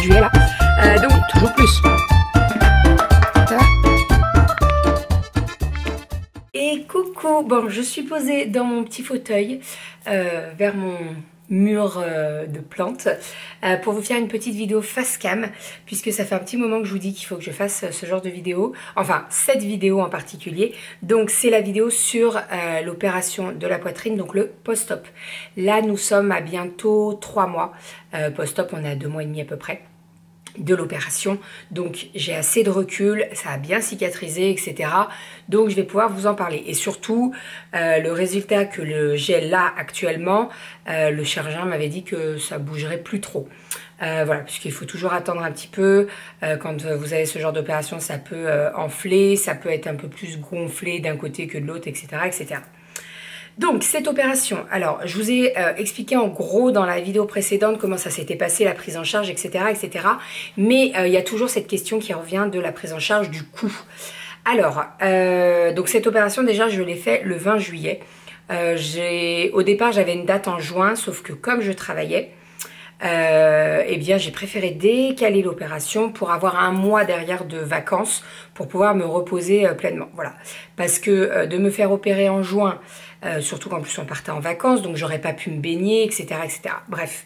juillet là. Donc toujours plus. Ça va? Et coucou, bon je suis posée dans mon petit fauteuil vers mon mur de plantes pour vous faire une petite vidéo face cam, puisque ça fait un petit moment que je vous dis qu'il faut que je fasse ce genre de vidéo, enfin cette vidéo en particulier. Donc c'est la vidéo sur l'opération de la poitrine, donc le post-op. Là nous sommes à bientôt 3 mois, post-op on est à 2 mois et demi à peu près de l'opération, donc j'ai assez de recul, ça a bien cicatrisé, etc. Donc je vais pouvoir vous en parler. Et surtout, le résultat que j'ai là actuellement, le chirurgien m'avait dit que ça bougerait plus trop. Voilà, puisqu'il faut toujours attendre un petit peu. Quand vous avez ce genre d'opération, ça peut enfler, ça peut être un peu plus gonflé d'un côté que de l'autre, etc., etc. Donc cette opération, alors je vous ai expliqué en gros dans la vidéo précédente comment ça s'était passé, la prise en charge, etc. etc. Mais il y a toujours cette question qui revient de la prise en charge du coût. Alors, donc cette opération déjà je l'ai fait le 20 juillet. Au départ j'avais une date en juin, sauf que comme je travaillais, eh bien j'ai préféré décaler l'opération pour avoir un mois derrière de vacances pour pouvoir me reposer pleinement. Voilà, parce que de me faire opérer en juin, surtout qu'en plus on partait en vacances, donc j'aurais pas pu me baigner, etc., etc. Bref,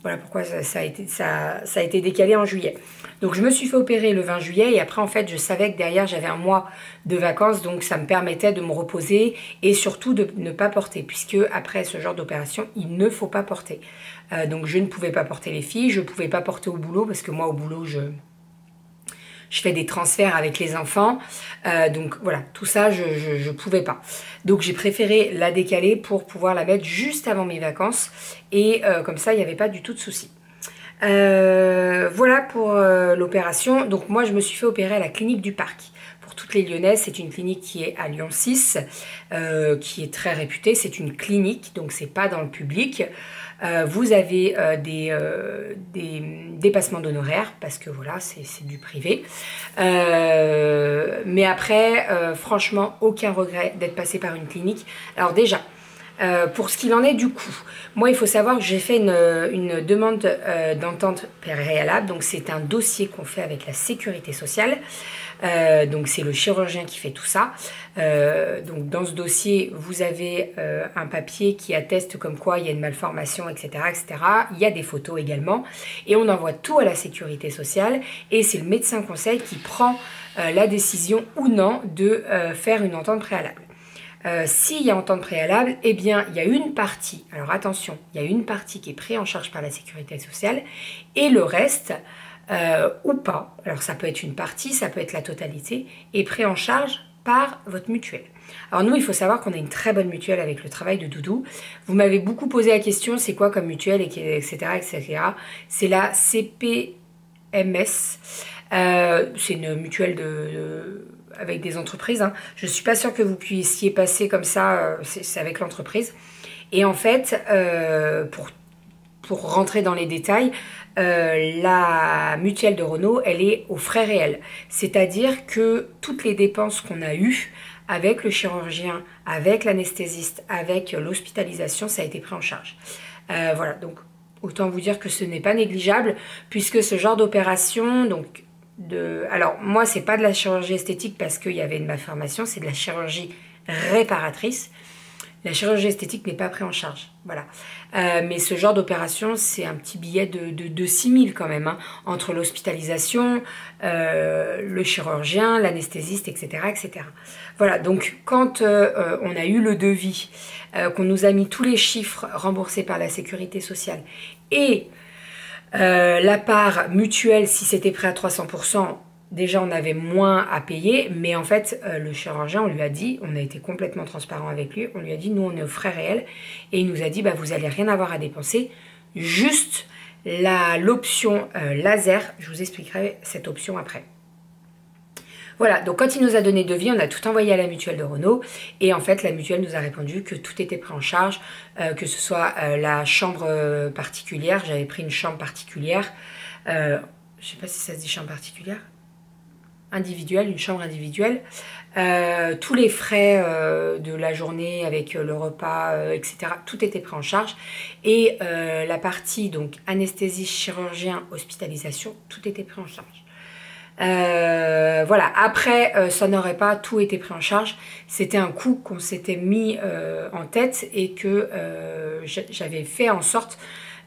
voilà pourquoi ça a été décalé en juillet. Donc je me suis fait opérer le 20 juillet et après en fait je savais que derrière j'avais un mois de vacances, donc ça me permettait de me reposer et surtout de ne pas porter, puisque après ce genre d'opération il ne faut pas porter. Donc je ne pouvais pas porter les filles, je ne pouvais pas porter au boulot parce que moi au boulot je fais des transferts avec les enfants, donc voilà, tout ça je pouvais pas. Donc j'ai préféré la décaler pour pouvoir la mettre juste avant mes vacances et comme ça il n'y avait pas du tout de souci. Voilà pour l'opération. Donc moi je me suis fait opérer à la clinique du Parc. Pour toutes les Lyonnaises, c'est une clinique qui est à Lyon 6, qui est très réputée. C'est une clinique, donc c'est pas dans le public. Vous avez des dépassements d'honoraires parce que voilà, c'est du privé. Mais après, franchement, aucun regret d'être passé par une clinique. Alors déjà, pour ce qu'il en est du coût, moi il faut savoir que j'ai fait une demande d'entente préalable, donc c'est un dossier qu'on fait avec la sécurité sociale, donc c'est le chirurgien qui fait tout ça. Donc dans ce dossier vous avez un papier qui atteste comme quoi il y a une malformation, etc., etc. Il y a des photos également et on envoie tout à la sécurité sociale et c'est le médecin conseil qui prend la décision ou non de faire une entente préalable. S'il y a entente préalable, eh bien il y a une partie, alors attention, il y a une partie qui est prise en charge par la sécurité sociale et le reste, ou pas, alors ça peut être une partie, ça peut être la totalité, est pris en charge par votre mutuelle. Alors nous, il faut savoir qu'on a une très bonne mutuelle avec le travail de Doudou. Vous m'avez beaucoup posé la question, c'est quoi comme mutuelle, etc., etc. C'est la CPMS, c'est une mutuelle avec des entreprises, hein. Je ne suis pas sûre que vous puissiez passer comme ça, c'est avec l'entreprise. Et en fait, pour rentrer dans les détails, la mutuelle de Renault, elle est aux frais réels. C'est-à-dire que toutes les dépenses qu'on a eues avec le chirurgien, avec l'anesthésiste, avec l'hospitalisation, ça a été pris en charge. Voilà, donc autant vous dire que ce n'est pas négligeable, puisque ce genre d'opération, donc alors moi c'est pas de la chirurgie esthétique parce qu'il y avait une malformation, c'est de la chirurgie réparatrice. La chirurgie esthétique n'est pas prise en charge, voilà. Mais ce genre d'opération, c'est un petit billet de 6 000 quand même, hein, entre l'hospitalisation, le chirurgien, l'anesthésiste, etc., etc. Voilà, donc quand on a eu le devis, qu'on nous a mis tous les chiffres remboursés par la sécurité sociale et la part mutuelle, si c'était prêt à 300%, déjà on avait moins à payer, mais en fait le chirurgien, on lui a dit, on a été complètement transparent avec lui, on lui a dit nous on est aux frais réels et il nous a dit bah vous allez rien avoir à dépenser, juste l'option laser, je vous expliquerai cette option après. Voilà, donc quand il nous a donné le devis, on a tout envoyé à la mutuelle de Renault et en fait la mutuelle nous a répondu que tout était pris en charge, que ce soit la chambre particulière, j'avais pris une chambre particulière, je sais pas si ça se dit chambre particulière. individuelle, une chambre individuelle. Tous les frais de la journée avec le repas, etc. Tout était pris en charge. Et la partie donc anesthésie, chirurgien, hospitalisation, tout était pris en charge. Voilà, après ça n'aurait pas tout été pris en charge, c'était un coût qu'on s'était mis en tête et que j'avais fait en sorte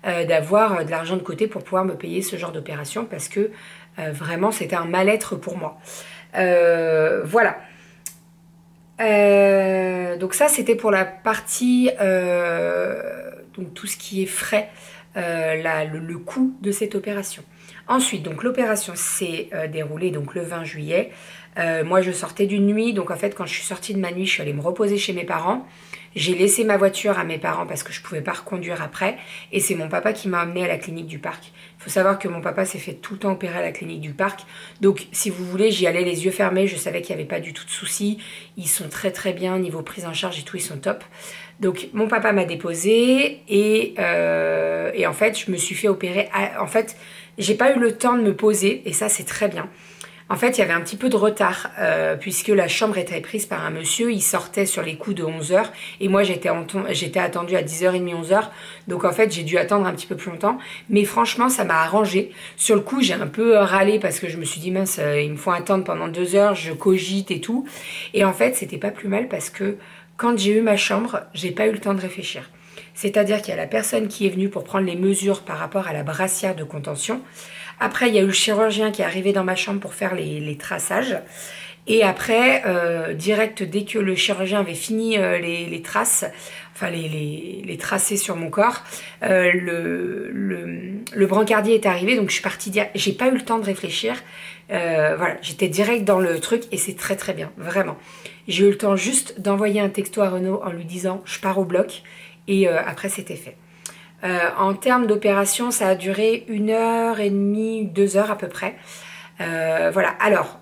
d'avoir de l'argent de côté pour pouvoir me payer ce genre d'opération parce que vraiment c'était un mal-être pour moi. Voilà. Donc ça c'était pour la partie donc tout ce qui est frais, le coût de cette opération. Ensuite donc l'opération s'est déroulée donc le 20 juillet. Moi je sortais d'une nuit, donc en fait quand je suis sortie de ma nuit je suis allée me reposer chez mes parents. J'ai laissé ma voiture à mes parents parce que je pouvais pas reconduire après et c'est mon papa qui m'a amenée à la clinique du parc. Il faut savoir que mon papa s'est fait tout le temps opérer à la clinique du parc, donc si vous voulez j'y allais les yeux fermés, je savais qu'il n'y avait pas du tout de soucis, ils sont très très bien niveau prise en charge et tout, ils sont top. Donc mon papa m'a déposée et en fait je me suis fait opérer, en fait j'ai pas eu le temps de me poser et ça c'est très bien. En fait, il y avait un petit peu de retard puisque la chambre était prise par un monsieur. Il sortait sur les coups de 11 h et moi, j'étais attendue à 10h30, 11 h. Donc, en fait, j'ai dû attendre un petit peu plus longtemps. Mais franchement, ça m'a arrangé. Sur le coup, j'ai un peu râlé parce que je me suis dit, mince, il me faut attendre pendant 2 heures. Je cogite et tout. Et en fait, c'était pas plus mal parce que quand j'ai eu ma chambre, j'ai pas eu le temps de réfléchir. C'est-à-dire qu'il y a la personne qui est venue pour prendre les mesures par rapport à la brassière de contention. Après, il y a eu le chirurgien qui est arrivé dans ma chambre pour faire les traçages. Et après, direct, dès que le chirurgien avait fini les traces, enfin les tracés sur mon corps, le brancardier est arrivé. Donc je suis partie dire, j'ai pas eu le temps de réfléchir. Voilà, j'étais direct dans le truc et c'est très très bien, vraiment. J'ai eu le temps juste d'envoyer un texto à Renaud en lui disant je pars au bloc et après c'était fait. En termes d'opération, ça a duré 1h30, 2 heures à peu près. Voilà, alors,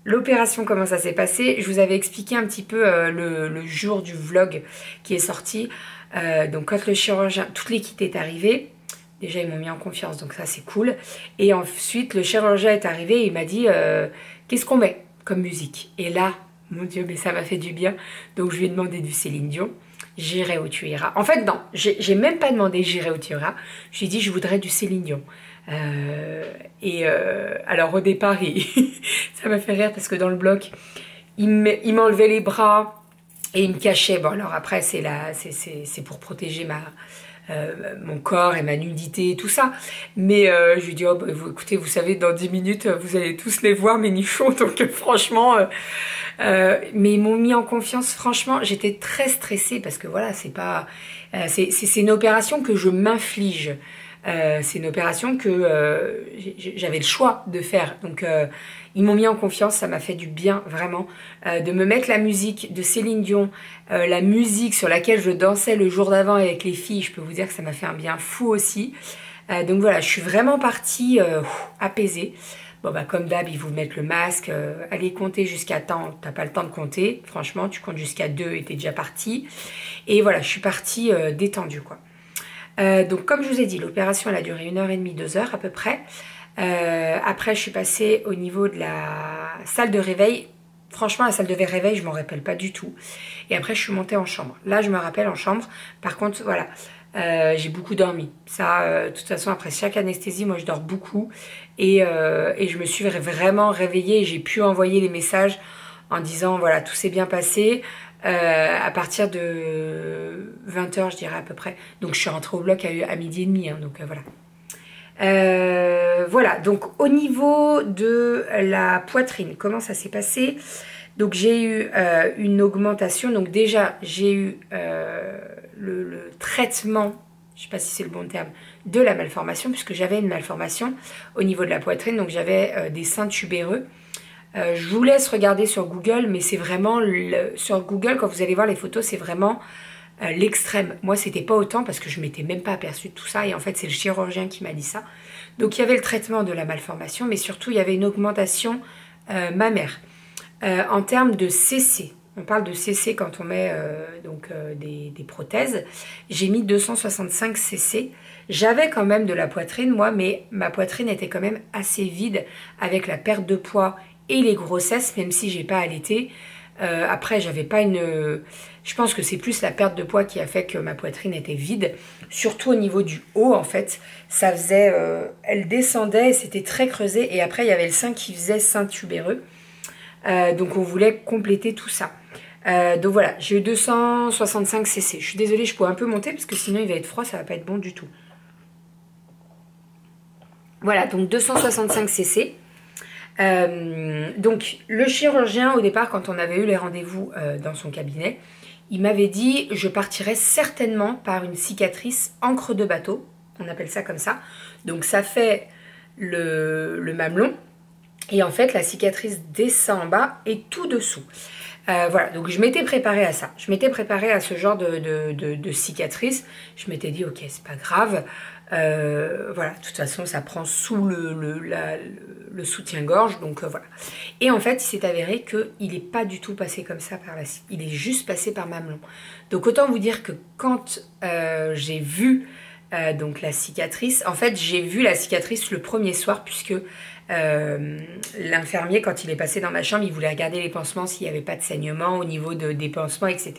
l'opération, comment ça s'est passé? Je vous avais expliqué un petit peu le jour du vlog qui est sorti. Donc quand le chirurgien, toute l'équipe est arrivée, déjà ils m'ont mis en confiance, donc ça c'est cool. Et ensuite, le chirurgien est arrivé et il m'a dit, qu'est-ce qu'on met comme musique? Et là, mon Dieu, mais ça m'a fait du bien. Donc je lui ai demandé du Céline Dion. J'irai où tu iras. En fait, non, j'ai même pas demandé j'irai où tu iras. Je lui ai dit je voudrais du Céline Dion. Alors au départ, ça m'a fait rire parce que dans le bloc, il m'enlevait les bras et il me cachait. Bon, alors après, c'est pour protéger mon corps et ma nudité et tout ça. Mais je lui ai dit, oh, bah, écoutez, vous savez, dans 10 minutes, vous allez tous les voir, mes nichons. Donc franchement... mais ils m'ont mis en confiance, franchement, j'étais très stressée parce que voilà, c'est pas, c'est une opération que je m'inflige. C'est une opération que j'avais le choix de faire. Donc ils m'ont mis en confiance, ça m'a fait du bien vraiment de me mettre la musique de Céline Dion, la musique sur laquelle je dansais le jour d'avant avec les filles. Je peux vous dire que ça m'a fait un bien fou aussi. Donc voilà, je suis vraiment partie apaisée. Bon bah comme d'hab, ils vous mettent le masque, allez compter jusqu'à temps, t'as pas le temps de compter, franchement tu comptes jusqu'à 2 et t'es déjà parti. Et voilà, je suis partie détendue quoi. Donc comme je vous ai dit, l'opération elle a duré 1h30, 2 heures à peu près. Après je suis passée au niveau de la salle de réveil. Franchement la salle de réveil je m'en rappelle pas du tout. Et après je suis montée en chambre. Là je me rappelle en chambre, par contre voilà. J'ai beaucoup dormi. Ça, de toute façon, après chaque anesthésie, moi je dors beaucoup. Et je me suis vraiment réveillée et j'ai pu envoyer les messages en disant voilà, tout s'est bien passé. À partir de 20 h, je dirais à peu près. Donc je suis rentrée au bloc à midi et demi. Hein, donc voilà. Voilà, donc au niveau de la poitrine, comment ça s'est passé? Donc j'ai eu une augmentation. Donc déjà, j'ai eu... le traitement, je ne sais pas si c'est le bon terme, de la malformation, puisque j'avais une malformation au niveau de la poitrine, donc j'avais des seins tubéreux. Je vous laisse regarder sur Google, mais c'est vraiment, sur Google, quand vous allez voir les photos, c'est vraiment l'extrême. Moi, c'était pas autant, parce que je ne m'étais même pas aperçue de tout ça, et en fait, c'est le chirurgien qui m'a dit ça. Donc, il y avait le traitement de la malformation, mais surtout, il y avait une augmentation mammaire. En termes de CC, on parle de CC quand on met des prothèses. J'ai mis 265 CC. J'avais quand même de la poitrine, moi, mais ma poitrine était quand même assez vide avec la perte de poids et les grossesses, même si j'ai pas allaité. Après, j'avais pas une... Je pense que c'est plus la perte de poids qui a fait que ma poitrine était vide. Surtout au niveau du haut, en fait. Ça faisait... elle descendait, c'était très creusé. Et après, il y avait le sein qui faisait sein tubéreux. Donc, on voulait compléter tout ça. Donc voilà, j'ai eu 265 cc. Je suis désolée, je pourrais un peu monter parce que sinon il va être froid, ça va pas être bon du tout. Voilà, donc 265 cc. Donc le chirurgien au départ quand on avait eu les rendez-vous dans son cabinet, il m'avait dit je partirais certainement par une cicatrice encre de bateau, on appelle ça comme ça. Donc ça fait le mamelon et en fait la cicatrice descend en bas et tout dessous. Voilà, donc je m'étais préparée à ça. Je m'étais préparée à ce genre de cicatrice. Je m'étais dit ok c'est pas grave. Voilà, de toute façon ça prend sous le soutien-gorge, donc voilà. Et en fait il s'est avéré qu'il n'est pas du tout passé comme ça par la suite, il est juste passé par mamelon. Donc autant vous dire que quand j'ai vu donc la cicatrice, en fait j'ai vu la cicatrice le premier soir puisque l'infirmier quand il est passé dans ma chambre il voulait regarder les pansements s'il n'y avait pas de saignement au niveau des pansements etc.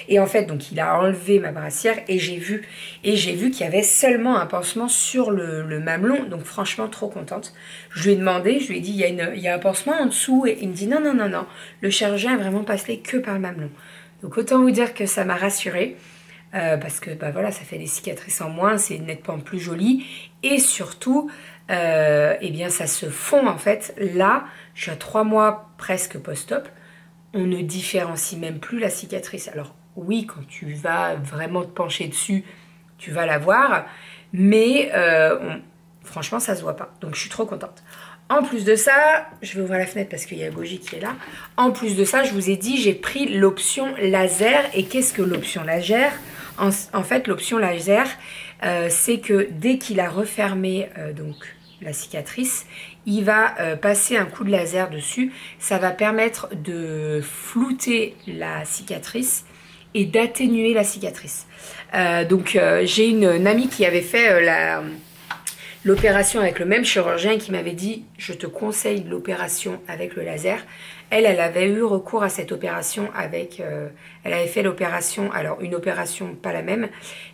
Et en fait donc il a enlevé ma brassière et j'ai vu qu'il y avait seulement un pansement sur le mamelon, donc franchement trop contente. Je lui ai demandé, je lui ai dit il y a un pansement en dessous et il me dit non, le chirurgien est vraiment passé que par le mamelon. Donc autant vous dire que ça m'a rassurée. Parce que bah voilà, ça fait des cicatrices en moins, c'est nettement plus joli et surtout eh bien ça se fond en fait. Là je suis à 3 mois presque post-op, on ne différencie même plus la cicatrice. Alors oui, quand tu vas vraiment te pencher dessus tu vas la voir, mais franchement ça se voit pas, donc je suis trop contente. En plus de ça, je vais ouvrir la fenêtre parce qu'il y a Boji qui est là. En plus de ça, je vous ai dit, j'ai pris l'option laser. Et qu'est-ce que l'option laser ? En fait, l'option laser, c'est que dès qu'il a refermé donc la cicatrice, il va passer un coup de laser dessus. Ça va permettre de flouter la cicatrice et d'atténuer la cicatrice. Donc, j'ai une amie qui avait fait l'opération avec le même chirurgien qui m'avait dit je te conseille l'opération avec le laser. Elle avait eu recours à cette opération avec elle avait fait l'opération, alors une opération pas la même,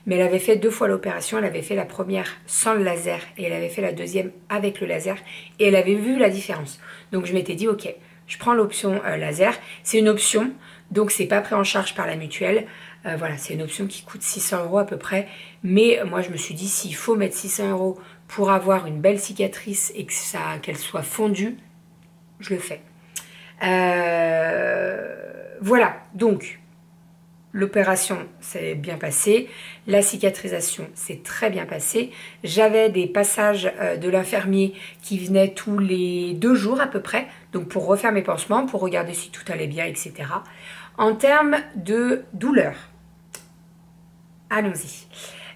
mais elle avait fait 2 fois l'opération. Elle avait fait la première sans le laser et elle avait fait la deuxième avec le laser et elle avait vu la différence. Donc je m'étais dit ok, je prends l'option laser. C'est une option, donc c'est pas pris en charge par la mutuelle. Voilà, c'est une option qui coûte 600 € à peu près, mais moi je me suis dit s'il faut mettre 600 € pour avoir une belle cicatrice et qu'elle soit fondue, je le fais. Voilà, donc l'opération s'est bien passée, la cicatrisation s'est très bien passée. J'avais des passages de l'infirmier qui venaient tous les 2 jours à peu près, donc pour refaire mes pansements, pour regarder si tout allait bien, etc. En termes de douleur, allons-y.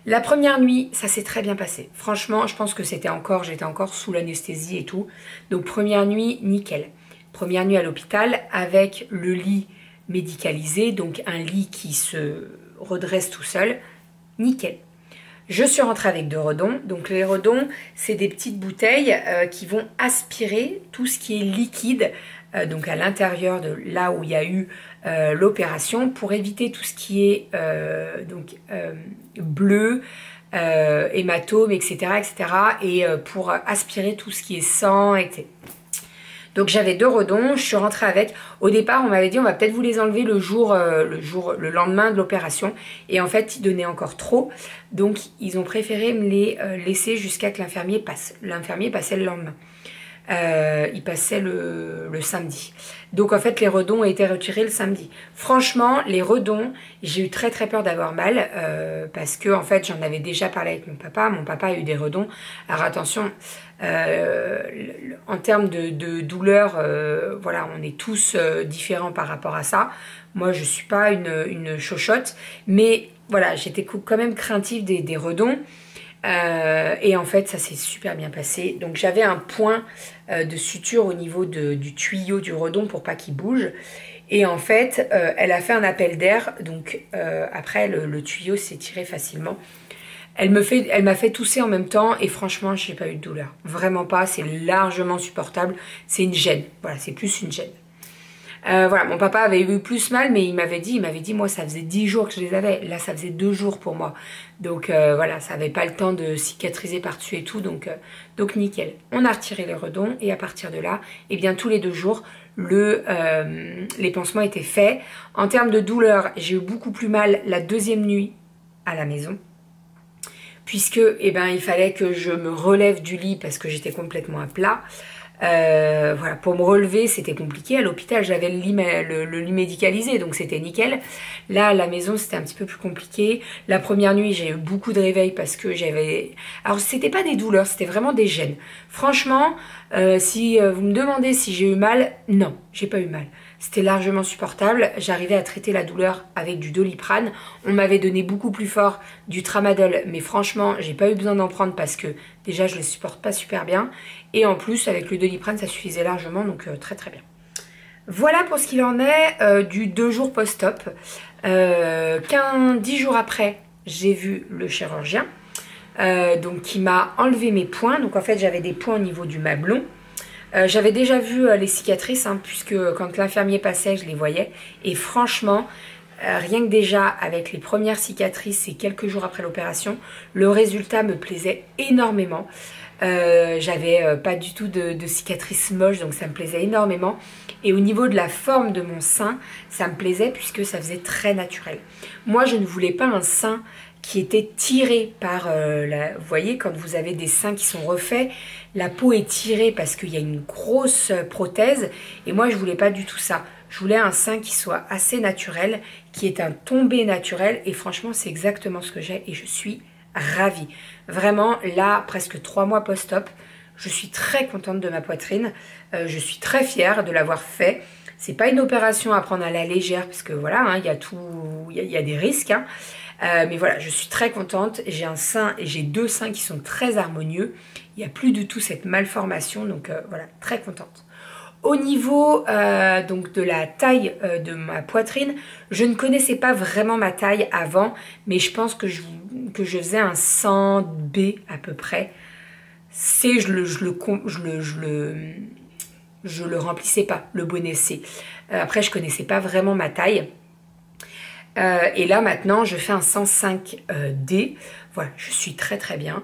La première nuit, ça s'est très bien passé. Franchement, je pense que j'étais encore sous l'anesthésie et tout. Donc première nuit, nickel. Première nuit à l'hôpital avec le lit médicalisé, donc un lit qui se redresse tout seul. Nickel. Je suis rentrée avec 2 redons. Donc les redons, c'est des petites bouteilles qui vont aspirer tout ce qui est liquide, donc à l'intérieur de là où il y a eu l'opération, pour éviter tout ce qui est bleu, hématome, etc., et pour aspirer tout ce qui est sang, etc. Donc j'avais 2 redons, je suis rentrée avec. Au départ, on m'avait dit on va peut-être vous les enlever le lendemain de l'opération. Et en fait, ils donnaient encore trop. Donc ils ont préféré me les laisser jusqu'à que l'infirmier passe. L'infirmier passait le lendemain. Il passait le samedi. Donc en fait les redons ont été retirés le samedi. Franchement les redons, j'ai eu très peur d'avoir mal parce que en fait j'en avais déjà parlé avec mon papa a eu des redons. Alors attention, en termes de douleur, voilà, on est tous différents par rapport à ça. Moi je suis pas une chochotte, mais voilà, j'étais quand même craintive des redons. Et en fait ça s'est super bien passé. Donc j'avais un point de suture au niveau du tuyau du redon pour pas qu'il bouge, et en fait elle a fait un appel d'air, donc après le tuyau s'est tiré facilement. Elle m'a fait tousser en même temps et franchement, j'ai pas eu de douleur. Vraiment pas, c'est largement supportable. C'est une gêne, voilà, c'est plus une gêne. Voilà, mon papa avait eu plus mal, mais il m'avait dit, moi ça faisait 10 jours que je les avais. Là, ça faisait 2 jours pour moi. Donc voilà, ça avait pas le temps de cicatriser par-dessus et tout, donc nickel. On a retiré les redons et à partir de là, eh bien tous les 2 jours, les pansements étaient faits. En termes de douleur, j'ai eu beaucoup plus mal la deuxième nuit à la maison. Puisque eh ben, il fallait que je me relève du lit parce que j'étais complètement à plat. Voilà, pour me relever c'était compliqué. À l'hôpital j'avais le lit médicalisé, donc c'était nickel. Là à la maison c'était un petit peu plus compliqué. La première nuit j'ai eu beaucoup de réveils parce que j'avais... Alors c'était pas des douleurs, c'était vraiment des gênes. Franchement, si vous me demandez si j'ai eu mal, non, j'ai pas eu mal. C'était largement supportable. J'arrivais à traiter la douleur avec du Doliprane. On m'avait donné beaucoup plus fort du Tramadol, mais franchement, j'ai pas eu besoin d'en prendre parce que déjà, je les supporte pas super bien. Et en plus, avec le Doliprane, ça suffisait largement, donc très très bien. Voilà pour ce qu'il en est du 2 jours post-op. 10 jours après, j'ai vu le chirurgien, donc qui m'a enlevé mes points. Donc en fait, j'avais des points au niveau du mamelon. J'avais déjà vu les cicatrices, hein, puisque quand l'infirmier passait, je les voyais. Et franchement, rien que déjà avec les premières cicatrices et quelques jours après l'opération, le résultat me plaisait énormément. J'avais pas du tout de cicatrices moches, donc ça me plaisait énormément. Et au niveau de la forme de mon sein, ça me plaisait puisque ça faisait très naturel. Moi, je ne voulais pas un sein qui était tiré par, vous voyez, quand vous avez des seins qui sont refaits, la peau est tirée parce qu'il y a une grosse prothèse. Et moi, je voulais pas du tout ça. Je voulais un sein qui soit assez naturel, qui est un tombé naturel. Et franchement, c'est exactement ce que j'ai et je suis ravie. Vraiment, là, presque 3 mois post-op, je suis très contente de ma poitrine. Je suis très fière de l'avoir fait. C'est pas une opération à prendre à la légère parce que voilà, hein, il y a des risques. Hein. Mais voilà, je suis très contente. J'ai un sein et j'ai 2 seins qui sont très harmonieux. Il n'y a plus du tout cette malformation, donc voilà, très contente. Au niveau donc de la taille de ma poitrine, je ne connaissais pas vraiment ma taille avant, mais je pense que je faisais un 100B à peu près. C, je le remplissais pas, le bonnet C. Après, je connaissais pas vraiment ma taille. Et là maintenant je fais un 105D. Voilà, je suis très très bien.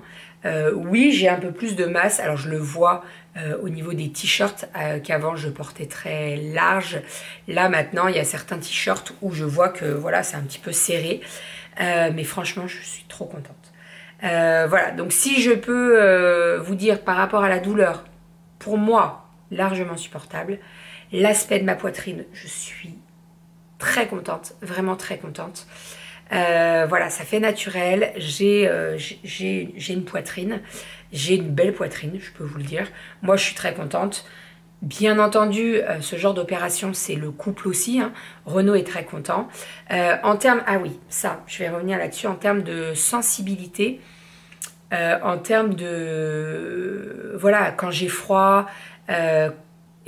Oui, j'ai un peu plus de masse. Alors je le vois au niveau des t-shirts qu'avant je portais très large. Là maintenant il y a certains t-shirts où je vois que voilà, c'est un petit peu serré. Mais franchement je suis trop contente. Voilà, donc si je peux vous dire par rapport à la douleur, pour moi largement supportable. L'aspect de ma poitrine, je suis très contente, vraiment très contente. Voilà, ça fait naturel. J'ai une poitrine, j'ai une belle poitrine, je peux vous le dire. Moi, je suis très contente. Bien entendu, ce genre d'opération, c'est le couple aussi. Hein. Renaud est très content. En termes, ah oui, ça, je vais revenir là-dessus. En termes de sensibilité, en termes de, voilà, quand j'ai froid.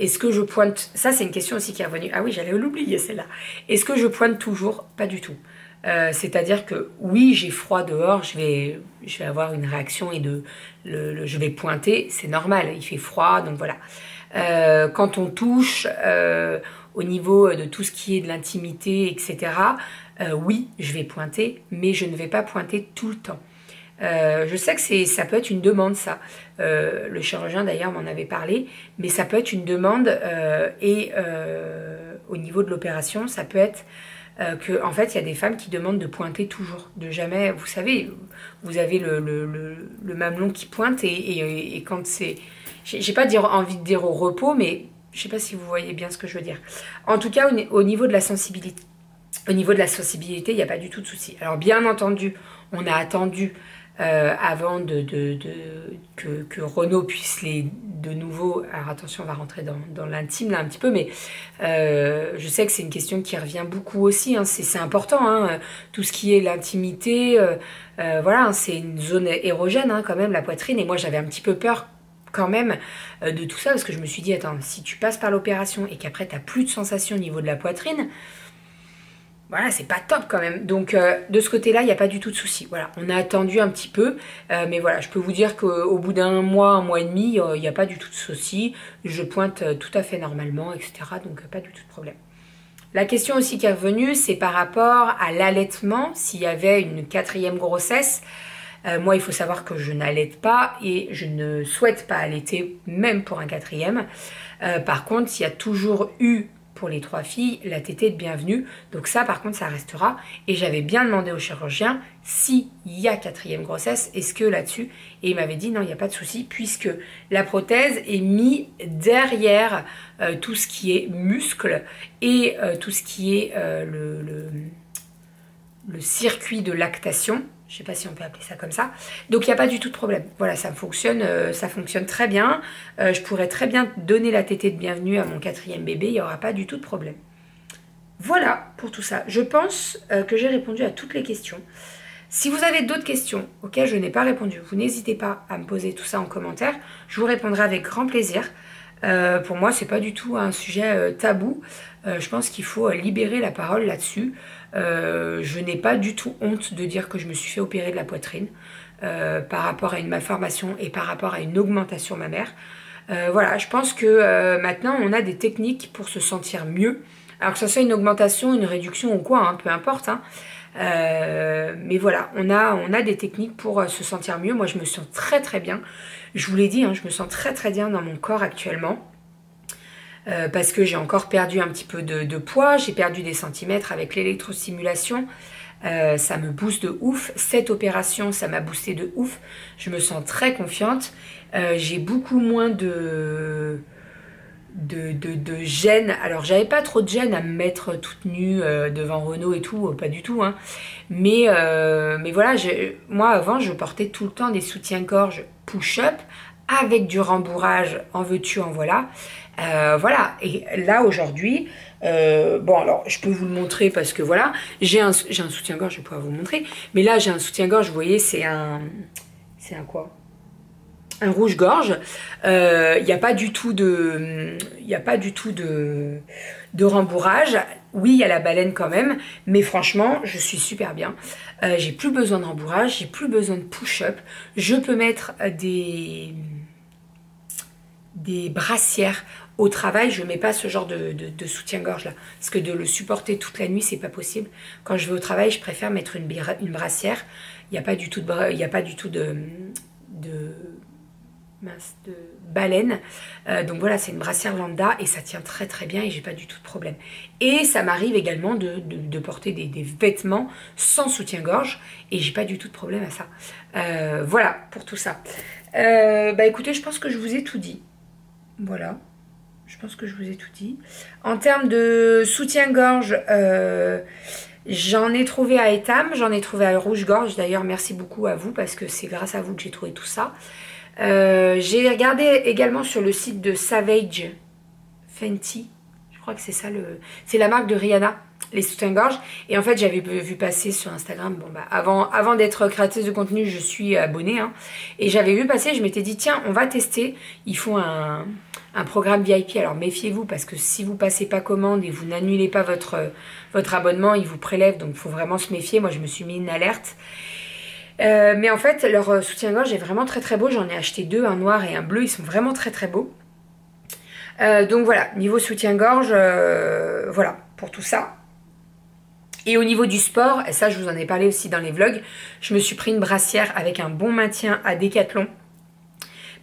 Est-ce que je pointe... Ça, c'est une question aussi qui est revenue. Ah oui, j'allais l'oublier, celle-là. Est-ce que je pointe toujours? Pas du tout. C'est-à-dire que oui, j'ai froid dehors, je vais avoir une réaction et je vais pointer. C'est normal, il fait froid, donc voilà. Quand on touche au niveau de tout ce qui est de l'intimité, etc., oui, je vais pointer, mais je ne vais pas pointer tout le temps. Je sais que ça peut être une demande, ça. Le chirurgien d'ailleurs m'en avait parlé, mais ça peut être une demande au niveau de l'opération, ça peut être que en fait il y a des femmes qui demandent de pointer toujours, de jamais. Vous savez, vous avez le mamelon qui pointe et quand c'est, j'ai pas envie de dire au repos, mais je sais pas si vous voyez bien ce que je veux dire. En tout cas, au niveau de la sensibilité, il n'y a pas du tout de souci. Alors bien entendu, on a attendu avant que Renaud puisse de nouveau... Alors attention, on va rentrer dans l'intime là un petit peu, mais je sais que c'est une question qui revient beaucoup aussi, hein, c'est important, hein, tout ce qui est l'intimité, voilà, hein, c'est une zone érogène hein, quand même, la poitrine, et moi j'avais un petit peu peur quand même de tout ça, parce que je me suis dit, attends, si tu passes par l'opération et qu'après tu n'as plus de sensation au niveau de la poitrine... Voilà, c'est pas top quand même. Donc de ce côté-là, il n'y a pas du tout de souci. Voilà, on a attendu un petit peu, mais voilà, je peux vous dire qu'au bout d'un mois et demi, il n'y a pas du tout de souci. Je pointe tout à fait normalement, etc. Donc pas du tout de problème. La question aussi qui est revenue, c'est par rapport à l'allaitement, s'il y avait une quatrième grossesse. Moi, il faut savoir que je n'allaite pas et je ne souhaite pas allaiter, même pour un quatrième. Par contre, il y a toujours eu, pour les 3 filles, la tétée de bienvenue. Donc ça, par contre, ça restera. Et j'avais bien demandé au chirurgien s'il y a quatrième grossesse, est-ce que là-dessus. Et il m'avait dit non, il n'y a pas de souci, puisque la prothèse est mise derrière tout ce qui est muscle et tout ce qui est le circuit de lactation. Je ne sais pas si on peut appeler ça comme ça. Donc il n'y a pas du tout de problème. Voilà, ça fonctionne très bien. Je pourrais très bien donner la tétée de bienvenue à mon quatrième bébé. Il n'y aura pas du tout de problème. Voilà pour tout ça. Je pense que j'ai répondu à toutes les questions. Si vous avez d'autres questions auxquelles je n'ai pas répondu, vous n'hésitez pas à me poser tout ça en commentaire. Je vous répondrai avec grand plaisir. Pour moi, c'est pas du tout un sujet tabou. Je pense qu'il faut libérer la parole là-dessus. Je n'ai pas du tout honte de dire que je me suis fait opérer de la poitrine par rapport à une malformation et par rapport à une augmentation mammaire. Voilà, je pense que maintenant, on a des techniques pour se sentir mieux. Alors que ce soit une augmentation, une réduction ou quoi, hein, peu importe. Hein. Mais voilà, on a des techniques pour se sentir mieux. Moi, je me sens très très bien. Je vous l'ai dit, hein, je me sens très très bien dans mon corps actuellement. Parce que j'ai encore perdu un petit peu de poids. J'ai perdu des centimètres avec l'électrostimulation. Ça me booste de ouf. Cette opération, ça m'a boosté de ouf. Je me sens très confiante. J'ai beaucoup moins de gêne. Alors j'avais pas trop de gêne à me mettre toute nue devant Renaud et tout, pas du tout hein. Mais voilà, moi avant je portais tout le temps des soutiens-gorge push-up avec du rembourrage, en veux-tu en voilà. Voilà, et là aujourd'hui bon alors je peux vous le montrer parce que voilà, j'ai un soutien-gorge, je vais pouvoir vous le montrer, mais là j'ai un soutien-gorge, vous voyez, c'est un quoi, un rouge-gorge. Il n'y a pas du tout de rembourrage. Oui, il y a la baleine quand même, mais franchement, je suis super bien. J'ai plus besoin de rembourrage, j'ai plus besoin de push-up. Je peux mettre des brassières au travail. Je ne mets pas ce genre de soutien-gorge là, parce que de le supporter toute la nuit, c'est pas possible. Quand je vais au travail, je préfère mettre une brassière. Il n'y a pas du tout de baleine, donc voilà, c'est une brassière lambda et ça tient très très bien et j'ai pas du tout de problème. Et ça m'arrive également de porter des vêtements sans soutien-gorge et j'ai pas du tout de problème à ça. Voilà pour tout ça. Bah écoutez, je pense que je vous ai tout dit. Voilà, je pense que je vous ai tout dit. En termes de soutien-gorge, j'en ai trouvé à Etam, j'en ai trouvé à Rouge-Gorge. D'ailleurs, merci beaucoup à vous parce que c'est grâce à vous que j'ai trouvé tout ça. J'ai regardé également sur le site de Savage Fenty, je crois que c'est ça, c'est la marque de Rihanna, les soutiens-gorge. Et en fait, j'avais vu passer sur Instagram, bon bah avant d'être créatrice de contenu, je suis abonnée, hein, et j'avais vu passer, je m'étais dit tiens, on va tester. Ils font un programme VIP, alors méfiez-vous parce que si vous passez pas commande et vous n'annulez pas votre abonnement, ils vous prélèvent, donc il faut vraiment se méfier. Moi, je me suis mis une alerte. Mais en fait, leur soutien-gorge est vraiment très très beau. J'en ai acheté 2, un noir et un bleu. Ils sont vraiment très très beaux. Donc voilà, niveau soutien-gorge, voilà, pour tout ça. Et au niveau du sport, et ça je vous en ai parlé aussi dans les vlogs, je me suis pris une brassière avec un bon maintien à Decathlon.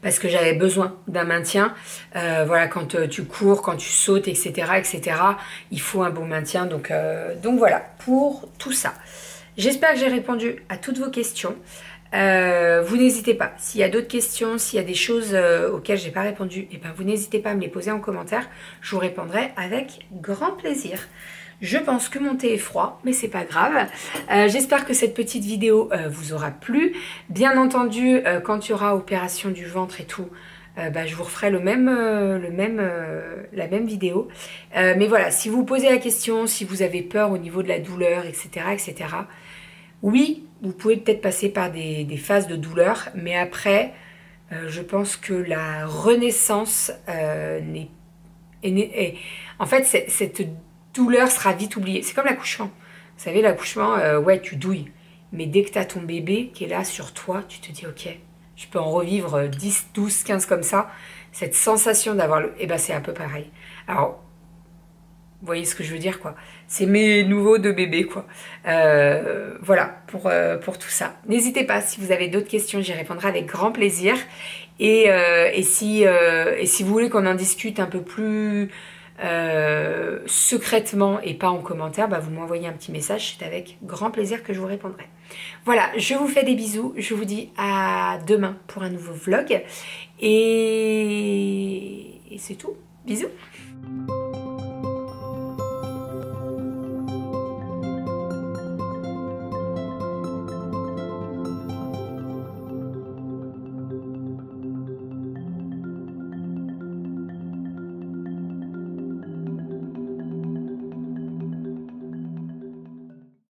Parce que j'avais besoin d'un maintien. Voilà, quand tu cours, quand tu sautes, etc., etc., il faut un bon maintien. Donc voilà, pour tout ça. J'espère que j'ai répondu à toutes vos questions. Vous n'hésitez pas, s'il y a d'autres questions, s'il y a des choses auxquelles je n'ai pas répondu, eh ben vous n'hésitez pas à me les poser en commentaire. Je vous répondrai avec grand plaisir. Je pense que mon thé est froid, mais c'est pas grave. J'espère que cette petite vidéo vous aura plu. Bien entendu, quand il y aura opération du ventre et tout, bah, je vous referai la même vidéo. Mais voilà, si vous posez la question, si vous avez peur au niveau de la douleur, etc., etc., oui, vous pouvez peut-être passer par des phases de douleur, mais après, je pense que la renaissance en fait, cette douleur sera vite oubliée. C'est comme l'accouchement. Vous savez, l'accouchement, ouais, tu douilles. Mais dès que tu as ton bébé qui est là sur toi, tu te dis, ok, je peux en revivre 10, 12, 15 comme ça. Cette sensation d'avoir le... Eh ben, c'est un peu pareil. Alors, vous voyez ce que je veux dire, quoi. C'est mes nouveaux deux bébés, quoi. Voilà, pour tout ça. N'hésitez pas, si vous avez d'autres questions, j'y répondrai avec grand plaisir. Et si vous voulez qu'on en discute un peu plus secrètement et pas en commentaire, bah vous m'envoyez un petit message, c'est avec grand plaisir que je vous répondrai. Voilà, je vous fais des bisous, je vous dis à demain pour un nouveau vlog. Et c'est tout, bisous.